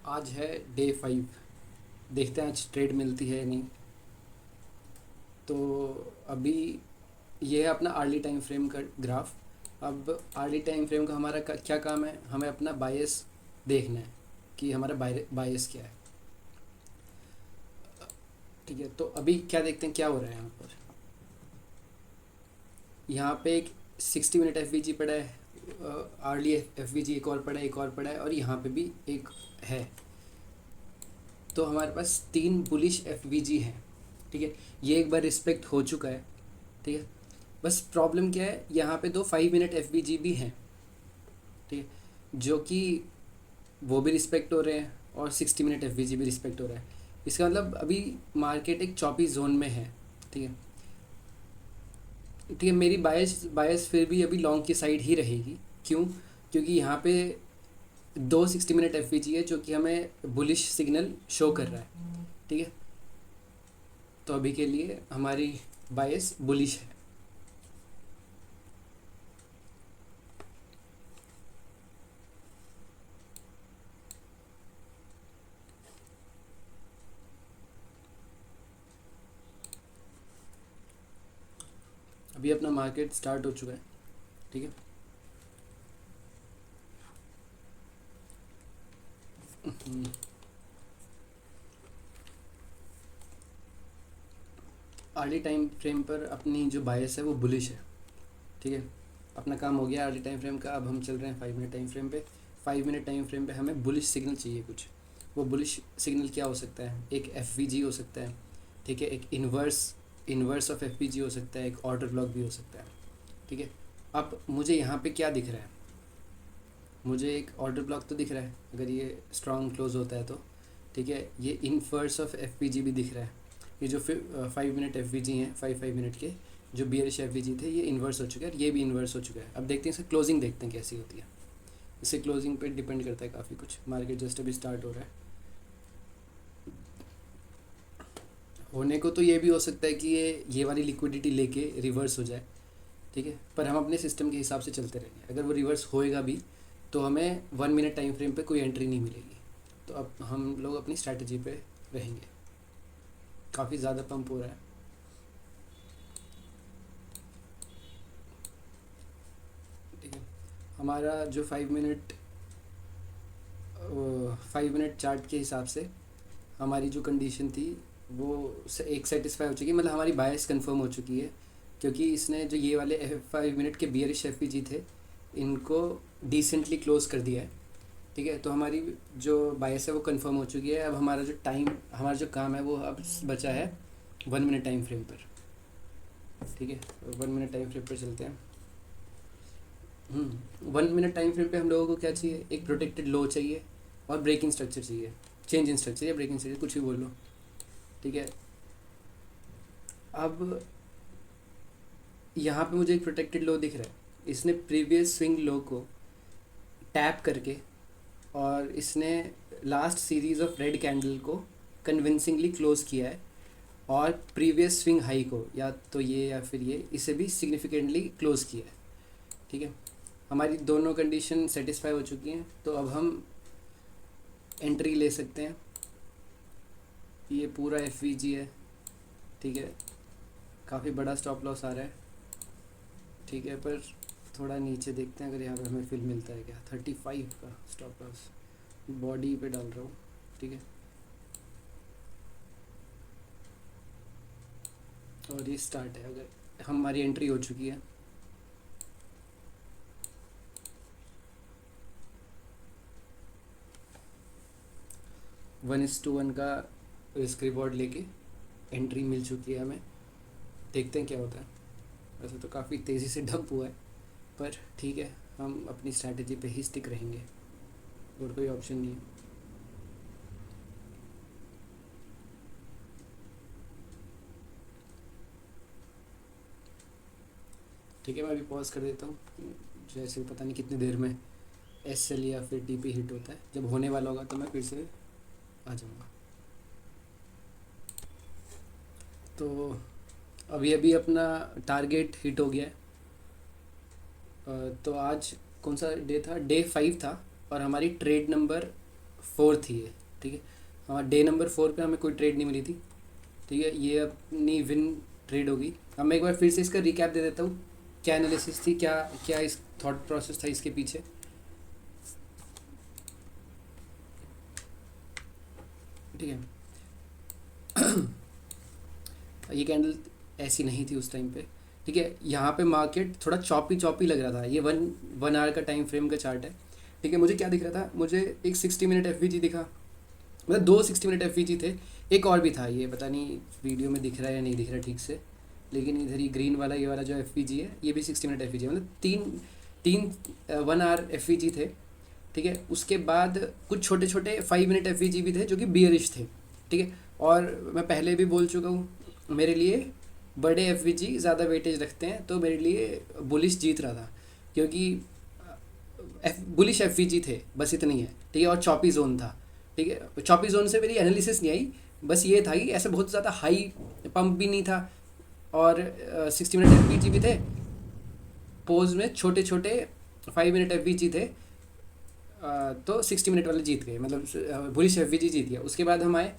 आज है डे 5। देखते हैं आज ट्रेड मिलती है या नहीं। तो अभी ये है अपना अर्ली टाइम फ्रेम का ग्राफ। अब अर्ली टाइम फ्रेम का हमारा क्या काम है, हमें अपना बायस देखना है कि हमारा बायस क्या है। ठीक है, तो अभी क्या देखते हैं क्या हो रहा है यहाँ पर। यहाँ पे एक 60 मिनट एफ पड़ा है, अर्ली एफ एक और पड़ा है, एक और पड़ा है, और यहाँ पे भी एक है। तो हमारे पास 3 बुलिश एफ हैं। ठीक है, ये एक बार रिस्पेक्ट हो चुका है। ठीक है, बस प्रॉब्लम क्या है, यहाँ पे दो 5 मिनट एफ भी हैं। ठीक है, जो कि वो भी रिस्पेक्ट हो रहे हैं और 60 मिनट एफ भी रिस्पेक्ट हो रहा है। इसका मतलब अभी मार्केट एक चॉपी जोन में है। ठीक है, ठीक है, मेरी बायस बायस फिर भी अभी लॉन्ग की साइड ही रहेगी। क्यों? क्योंकि यहाँ पे दो 60 मिनट एफ है जो कि हमें बुलिश सिग्नल शो कर रहा है। ठीक है, तो अभी के लिए हमारी बायस बुलिश है। अभी अपना मार्केट स्टार्ट हो चुका है। ठीक है, अर्ली टाइम फ्रेम पर अपनी जो बायस है वो बुलिश है। ठीक है, अपना काम हो गया अर्ली टाइम फ्रेम का। अब हम चल रहे हैं 5 मिनट टाइम फ्रेम पे। 5 मिनट टाइम फ्रेम पे हमें बुलिश सिग्नल चाहिए कुछ। वो बुलिश सिग्नल क्या हो सकता है? एक एफ हो सकता है। ठीक है, एक इन्वर्स ऑफ एफ हो सकता है, एक ऑर्डर ब्लॉक भी हो सकता है। ठीक है, अब मुझे यहाँ पे क्या दिख रहा है? मुझे एक ऑर्डर ब्लॉक तो दिख रहा है अगर ये स्ट्रॉन्ग क्लोज होता है तो। ठीक है, ये इन्वर्स ऑफ एफ भी दिख रहा है। ये जो फिर 5 मिनट एफ हैं, 5 मिनट के जो बियरिश एफ थे, ये इन्वर्स हो चुका है, ये भी इन्वर्स हो चुका है। अब देखते हैं इसकी क्लोजिंग, देखते हैं कैसी होती है। इससे क्लोजिंग पे डिपेंड करता है काफ़ी कुछ। मार्केट जस्ट अभी स्टार्ट हो रहा है। होने को तो ये भी हो सकता है कि ये वाली लिक्विडिटी लेके रिवर्स हो जाए। ठीक है, पर हम अपने सिस्टम के हिसाब से चलते रहेंगे। अगर वो रिवर्स होएगा भी तो हमें 1 मिनट टाइम फ्रेम पे कोई एंट्री नहीं मिलेगी। तो अब हम लोग अपनी स्ट्रैटेजी पे रहेंगे। काफ़ी ज़्यादा पंप हो रहा है। ठीक है, हमारा जो 5 मिनट चार्ट के हिसाब से हमारी जो कंडीशन थी वो एक सेटिस्फाई हो चुकी है। मतलब हमारी बायस कंफर्म हो चुकी है, क्योंकि इसने जो ये वाले 5 मिनट के बियरिश एफ थे इनको डिसेंटली क्लोज कर दिया है। ठीक है, तो हमारी जो बायस है वो कंफर्म हो चुकी है। अब हमारा जो काम है वो अब बचा है 1 मिनट टाइम फ्रेम पर। ठीक है, 1 मिनट टाइम फ्रेम पर चलते हैं। 1 मिनट टाइम फ्रेम पे हम लोगों को क्या चाहिए? एक प्रोटेक्टेड लो चाहिए और ब्रेकिंग स्ट्रक्चर चाहिए। चेंज इन स्ट्रक्चर या ब्रेकिंग स्ट्रक्चर, कुछ भी बोल लो। ठीक है, अब यहाँ पे मुझे एक प्रोटेक्टेड लो दिख रहा है। इसने प्रीवियस स्विंग लो को टैप करके और इसने last series of red candle को कन्विंसिंगली क्लोज किया है, और प्रीवियस स्विंग हाई को या तो ये या फिर ये इसे भी सिग्निफिकेंटली क्लोज किया है। ठीक है, हमारी दोनों कंडीशन सेटिस्फाई हो चुकी हैं। तो अब हम एंट्री ले सकते हैं। ये पूरा एफ है। ठीक है, काफ़ी बड़ा स्टॉप लॉस आ रहा है। ठीक है, पर थोड़ा नीचे देखते हैं अगर यहाँ पे हमें फिल मिलता है क्या। 35 का स्टॉप लॉस बॉडी पे डाल रहा हूँ। ठीक है, और ये स्टार्ट है। अगर हमारी एंट्री हो चुकी है, वन इस टू वन का रिस्क रिवॉर्ड लेके एंट्री मिल चुकी है हमें। देखते हैं क्या होता है। वैसे तो काफ़ी तेज़ी से डंप हुआ है, पर ठीक है, हम अपनी स्ट्रैटेजी पे ही स्टिक रहेंगे, और कोई ऑप्शन नहीं है। ठीक है, मैं अभी पॉज कर देता हूँ। जैसे पता नहीं कितनी देर में एस एल या फिर टी पी हिट होता है। जब होने वाला होगा तो मैं फिर से आ जाऊँगा। तो अभी अभी अपना टारगेट हिट हो गया है। तो आज कौन सा डे था? डे 5 था, और हमारी ट्रेड नंबर 4 थी ये, ठीक है। हमारा डे नंबर 4 पे हमें कोई ट्रेड नहीं मिली थी, ठीक है। ये अपनी विन ट्रेड होगी। अब मैं एक बार फिर से इसका रिकैप दे देता हूँ, क्या एनालिसिस थी, क्या क्या इस थॉट प्रोसेस था इसके पीछे, ठीक है। ये कैंडल ऐसी नहीं थी उस टाइम पे, ठीक है। यहाँ पे मार्केट थोड़ा चॉपी चॉपी लग रहा था। ये वन आवर का टाइम फ्रेम का चार्ट है, ठीक है। मुझे क्या दिख रहा था, मुझे एक 60 मिनट एफ दिखा, मतलब 2 60 मिनट एफ थे। एक और भी था, ये पता नहीं वीडियो में दिख रहा है या नहीं दिख रहा ठीक से, लेकिन इधर ही ग्रीन वाला, ये वाला जो एफ है, ये भी 60 मिनट एफ है, मतलब तीन तीन 1 आवर एफ थे, ठीक है। उसके बाद कुछ छोटे छोटे 5 मिनट एफ भी थे जो कि बियरिश थे, ठीक है। और मैं पहले भी बोल चुका हूँ, मेरे लिए बड़े एफ ज़्यादा वेटेज रखते हैं, तो मेरे लिए बुलिश जीत रहा था, क्योंकि बुलिश एफ थे, बस इतनी है, ठीक है। और चॉपी जोन था, ठीक है। चॉपी जोन से मेरी एनालिसिस नहीं आई, बस ये था कि ऐसे बहुत ज़्यादा हाई पंप भी नहीं था, और 60 मिनट एफ भी थे। पोज में छोटे छोटे 5 मिनट एफ थे, तो 60 मिनट वाले जीत गए, मतलब बुलिश एफ जीत गया। उसके बाद हम आए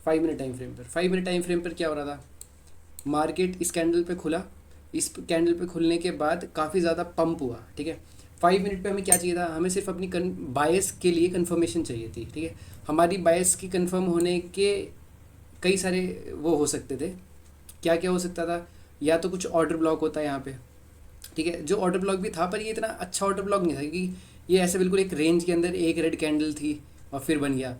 5 मिनट टाइम फ्रेम पर। 5 मिनट टाइम फ्रेम पर क्या हो रहा था, मार्केट इस कैंडल पे खुला, इस कैंडल पे खुलने के बाद काफ़ी ज़्यादा पंप हुआ, ठीक है। 5 मिनट पे हमें क्या चाहिए था, हमें सिर्फ अपनी बायस के लिए कंफर्मेशन चाहिए थी, ठीक है। हमारी बायस की कंफर्म होने के कई सारे वो हो सकते थे। क्या क्या हो सकता था, या तो कुछ ऑर्डर ब्लॉक होता है यहाँ पे, ठीक है। जो ऑर्डर ब्लॉक भी था, पर ये इतना अच्छा ऑर्डर ब्लॉक नहीं था, क्योंकि ये ऐसे बिल्कुल एक रेंज के अंदर एक रेड कैंडल थी और फिर बन गया।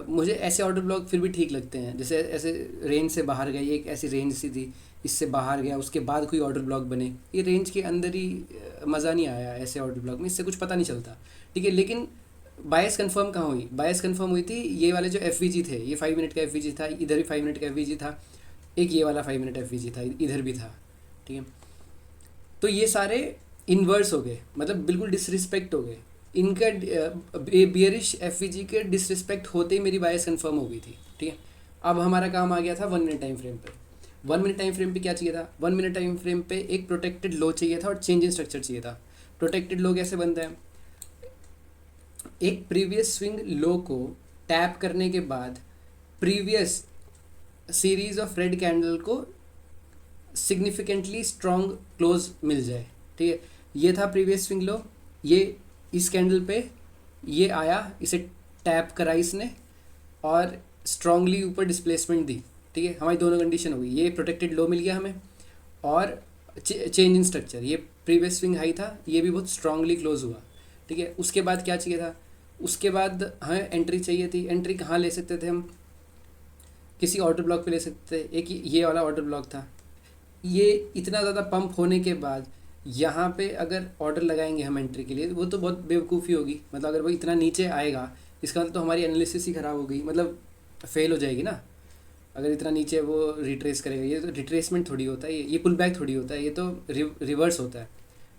मुझे ऐसे ऑर्डर ब्लॉक फिर भी ठीक लगते हैं, जैसे ऐसे रेंज से बाहर गई, एक ऐसी रेंज सी थी, इससे बाहर गया, उसके बाद कोई ऑर्डर ब्लॉक बने। ये रेंज के अंदर ही मज़ा नहीं आया ऐसे ऑर्डर ब्लॉक में, इससे कुछ पता नहीं चलता, ठीक है। लेकिन बायस कंफर्म कहाँ हुई, बायस कंफर्म हुई थी ये वाले जो एफ थे, ये 5 मिनट का एफ था, इधर भी 5 मिनट का एफ था, एक ये वाला 5 मिनट एफ था, इधर भी था, ठीक है। तो ये सारे इन्वर्स हो गए, मतलब बिल्कुल डिसरिस्पेक्ट हो गए इनका। बियरिश एफ के डिसरिस्पेक्ट होते ही मेरी बायस कंफर्म हो गई थी, ठीक है। अब हमारा काम आ गया था 1 मिनट टाइम फ्रेम पर। 1 मिनट टाइम फ्रेम पे क्या चाहिए था, 1 मिनट टाइम फ्रेम पे एक प्रोटेक्टेड लो चाहिए था और चेंज इन स्ट्रक्चर चाहिए था। प्रोटेक्टेड लो कैसे बनता है, एक प्रीवियस स्विंग लो को टैप करने के बाद previous series of red candle को सिग्निफिकेंटली स्ट्रॉन्ग क्लोज मिल जाए, ठीक है। ये था प्रीवियस स्विंग लो, ये इस कैंडल पे ये आया, इसे टैप करा इसने और स्ट्रांगली ऊपर डिस्प्लेसमेंट दी, ठीक है। हमारी दोनों कंडीशन हो गई, ये प्रोटेक्टेड लो मिल गया हमें, और चेंज इन स्ट्रक्चर, ये प्रीवियस स्विंग हाई था, ये भी बहुत स्ट्रांगली क्लोज हुआ, ठीक है। उसके बाद क्या चाहिए था, उसके बाद हमें एंट्री चाहिए थी। एंट्री कहाँ ले सकते थे हम, किसी ऑर्डर ब्लॉक पे ले सकते थे। एक ये वाला ऑर्डर ब्लॉक था, ये इतना ज़्यादा पंप होने के बाद यहाँ पे अगर ऑर्डर लगाएंगे हम एंट्री के लिए, वो तो बहुत बेवकूफ़ी होगी। मतलब अगर वो इतना नीचे आएगा, इसका मतलब तो हमारी एनालिसिस ही ख़राब हो गई, मतलब फेल हो जाएगी ना। अगर इतना नीचे वो रिट्रेस करेगा, ये तो रिट्रेसमेंट थोड़ी होता है, ये पुल बैक थोड़ी होता है, ये तो रिवर्स होता है,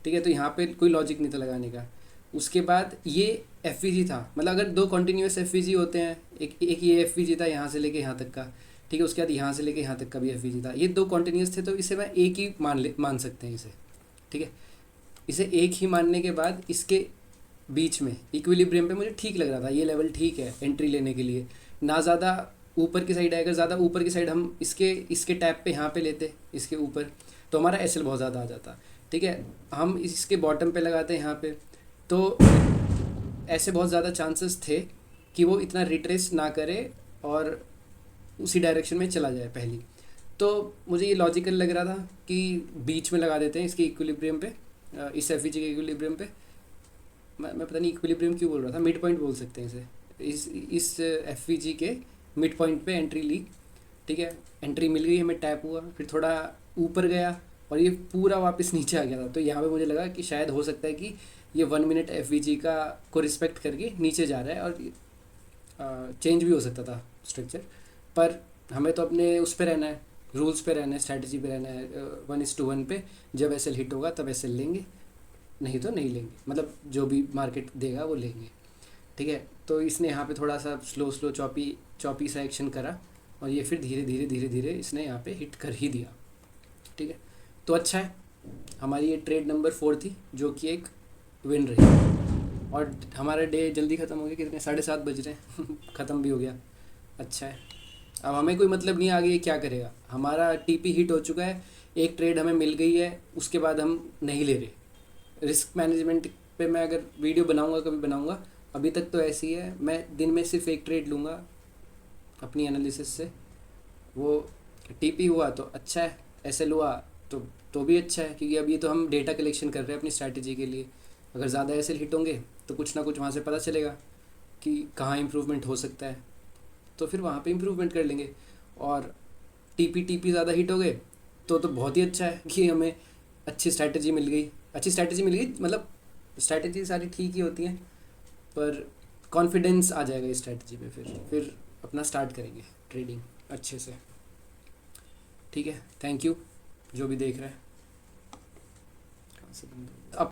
ठीक है। तो यहाँ पे कोई लॉजिक नहीं था लगाने का। उसके बाद ये एफ था, मतलब अगर दो कॉन्टीन्यूस एफ होते हैं, एक ये एफ था यहाँ से लेके यहाँ तक का, ठीक है। उसके बाद यहाँ से लेके यहाँ तक का भी एफ था, ये दो कॉन्टीन्यूस थे, तो इसे मैं एक ही मान सकते हैं इसे, ठीक है। इसे एक ही मानने के बाद इसके बीच में इक्विलिब्रियम पे मुझे ठीक लग रहा था, ये लेवल ठीक है एंट्री लेने के लिए। ना ज़्यादा ऊपर की साइड आएगा, ज़्यादा ऊपर की साइड हम इसके टैप पे यहाँ पे लेते इसके ऊपर, तो हमारा एसएल बहुत ज़्यादा आ जाता, ठीक है। हम इसके बॉटम पे लगाते हैं यहाँ पे, तो ऐसे बहुत ज़्यादा चांसेस थे कि वो इतना रिट्रेस ना करे और उसी डायरेक्शन में चला जाए पहली। तो मुझे ये लॉजिकल लग रहा था कि बीच में लगा देते हैं इसके इक्विलिब्रियम पे, इस एफ के इक्विलिब्रियम पे। मैं पता नहीं इक्विलिब्रियम क्यों बोल रहा था, मिड पॉइंट बोल सकते हैं इसे। इस एफ के मिड पॉइंट पे एंट्री ली, ठीक है। एंट्री मिल गई, हमें टैप हुआ, फिर थोड़ा ऊपर गया और ये पूरा वापस नीचे आ गया था। तो यहाँ पे मुझे लगा कि शायद हो सकता है कि ये 1 मिनट एफ का को रिस्पेक्ट करके नीचे जा रहा है, और चेंज भी हो सकता था स्ट्रक्चर। पर हमें तो अपने उस पर रहना है, रूल्स पे रहना है, स्ट्रैटेजी पे रहना है, 1:1 पे। जब एसएल हिट होगा तब एसएल लेंगे, नहीं तो नहीं लेंगे, मतलब जो भी मार्केट देगा वो लेंगे, ठीक है। तो इसने यहाँ पे थोड़ा सा स्लो चॉपी सा एक्शन करा, और ये फिर धीरे धीरे इसने यहाँ पे हिट कर ही दिया, ठीक है। तो अच्छा है, हमारी ये ट्रेड नंबर 4 थी, जो कि एक विन रही। और हमारा डे जल्दी ख़त्म हो गया, कितने 7:30 बज रहे हैं ख़त्म भी हो गया। अच्छा है। अब हमें कोई मतलब नहीं आगे ये क्या करेगा, हमारा टीपी हिट हो चुका है, एक ट्रेड हमें मिल गई है, उसके बाद हम नहीं ले रहे। रिस्क मैनेजमेंट पे मैं अगर वीडियो बनाऊंगा कभी बनाऊंगा, अभी तक तो ऐसी है, मैं दिन में सिर्फ एक ट्रेड लूँगा अपनी एनालिसिस से। वो टीपी हुआ तो अच्छा है, एसएल हुआ तो भी अच्छा है, क्योंकि अभी तो हम डेटा कलेक्शन कर रहे हैं अपनी स्ट्रैटेजी के लिए। अगर ज़्यादा एसएल हिट होंगे तो कुछ ना कुछ वहाँ से पता चलेगा कि कहाँ इम्प्रूवमेंट हो सकता है, तो फिर वहाँ पे इम्प्रूवमेंट कर लेंगे। और टीपी ज़्यादा हिट हो गए तो बहुत ही अच्छा है कि हमें अच्छी स्ट्रैटेजी मिल गई। अच्छी स्ट्रैटेजी मिल गई मतलब स्ट्रैटेजी सारी ठीक ही होती हैं, पर कॉन्फिडेंस आ जाएगा इस स्ट्रैटेजी पे, फिर अपना स्टार्ट करेंगे ट्रेडिंग अच्छे से। ठीक है, थैंक यू जो भी देख रहा है। कहाँ से बंद हो गया? अब